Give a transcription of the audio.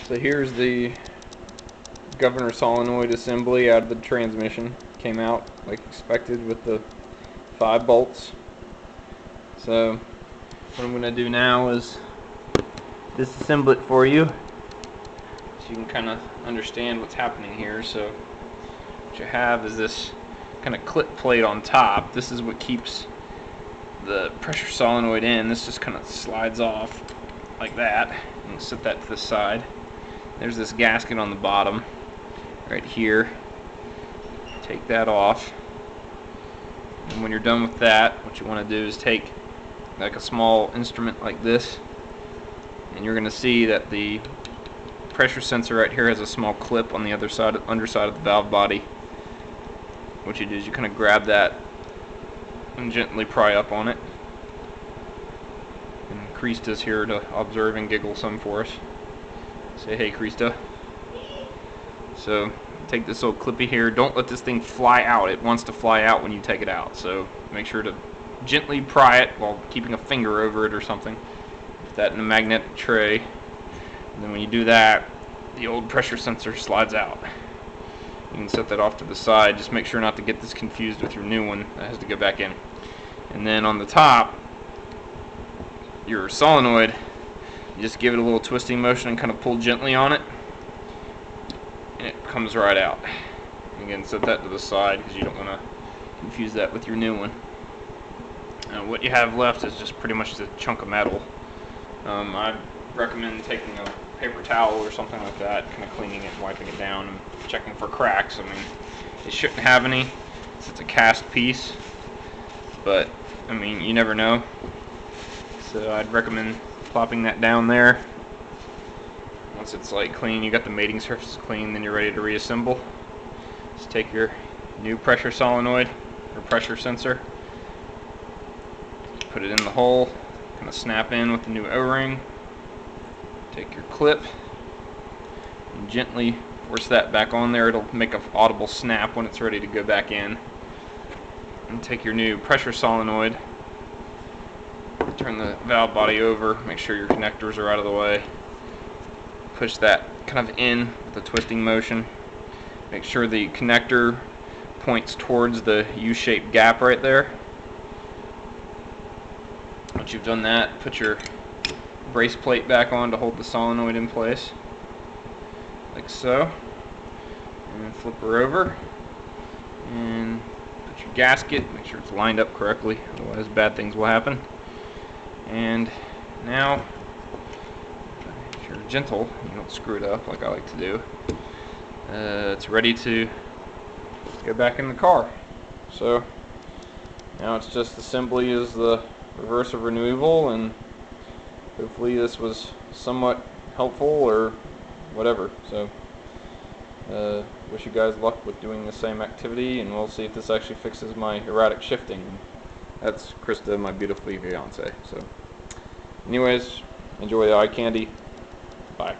So here's the governor solenoid assembly out of the transmission. Came out like expected with the 5 bolts. So what I'm going to do now is disassemble it for you so you can kind of understand what's happening here. So what you have is this kind of clip plate on top. This is what keeps the pressure solenoid in. This just kind of slides off like that, and set that to the side. There's this gasket on the bottom right here. Take that off, and when you're done with that, what you want to do is take like a small instrument like this, and you're going to see that the pressure sensor right here has a small clip on the other side, underside of the valve body. What you do is you kind of grab that and gently pry up on it. And Krista's here to observe and giggle some for us. Say hey, Krista. So take this little clippy here. Don't let this thing fly out. It wants to fly out when you take it out. So make sure to gently pry it while keeping a finger over it or something. Put that in a magnetic tray. And then when you do that, the old pressure sensor slides out. You can set that off to the side. Just make sure not to get this confused with your new one that has to go back in. And then on the top, your solenoid, you just give it a little twisting motion and kind of pull gently on it, and it comes right out. Again, set that to the side because you don't want to confuse that with your new one. What you have left is just pretty much the chunk of metal. I'd recommend taking a paper towel or something like that, kind of cleaning it, wiping it down, and checking for cracks. I mean, it shouldn't have any. It's a cast piece, but I mean, you never know. So I'd recommend plopping that down there. Once it's like clean, you got the mating surface clean, then you're ready to reassemble. Just take your new pressure solenoid or pressure sensor, put it in the hole, kind of snap in with the new O-ring. Take your clip and gently force that back on there. It'll make an audible snap when it's ready to go back in. And take your new pressure solenoid, turn the valve body over, make sure your connectors are out of the way. Push that kind of in with a twisting motion. Make sure the connector points towards the U-shaped gap right there. Once you've done that, put your brace plate back on to hold the solenoid in place, like so. And flip her over and put your gasket, make sure it's lined up correctly, otherwise bad things will happen. And now, if you're gentle, you don't screw it up like I like to do, it's ready to go back in the car. So now it's just assembly is the reverse of removal, and hopefully this was somewhat helpful or whatever. So wish you guys luck with doing the same activity, and we'll see if this actually fixes my erratic shifting. That's Krista, my beautiful fiance. So anyways, enjoy the eye candy. Bye.